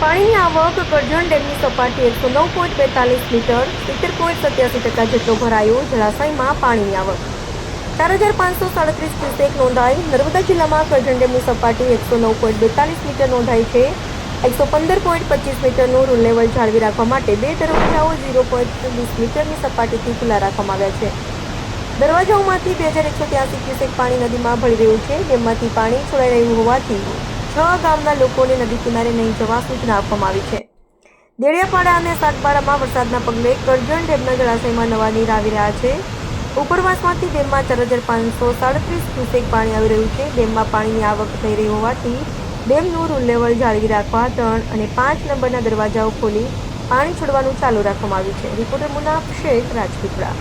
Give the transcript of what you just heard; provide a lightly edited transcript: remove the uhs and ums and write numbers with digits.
પાણીની આવક કરજણ ડેમની સપાટી 109.42 મીટર 70.87% જેટલો ભરાયો. જળાશયમાં પાણીની આવક 4,537 ક્યુસેક નોંધાઈ. નર્મદા જિલ્લામાં કરજણ ડેમની સપાટી 109.42 મીટર નોંધાઈ છે. 115.25 મીટરનું રૂલ લેવલ જાળવી રાખવા માટે બે દરવાજાઓ 0.20 મીટરની સપાટીથી ખુલ્લા રાખવામાં આવ્યા છે. દરવાજાઓમાંથી 2,183 ક્યુસેક પાણી નદીમાં ભળી રહ્યું છે. ડેમમાંથી પાણી છોડાઈ રહ્યું હોવાથી 6 ગામના લોકોને નદી કિનારે નહીં જવા સૂચના આપવામાં આવી છે. દેડિયાપાડા અને સાગબારામાં વરસાદના પગલે કરજણ ડેમના જળાશયમાં નવા નીર આવી રહ્યા છે. ઉપરવાસમાંથી ડેમમાં 4,537 ક્યુસેક પાણી આવી રહ્યું છે. ડેમમાં પાણીની આવક થઈ રહી હોવાથી ડેમનું રૂલ લેવલ જાળવી રાખવા 3 અને 5 નંબરના દરવાજાઓ ખોલી પાણી છોડવાનું ચાલુ રાખવામાં આવ્યું છે. રિપોર્ટર મુનાફ શેખ, રાજપીપળા.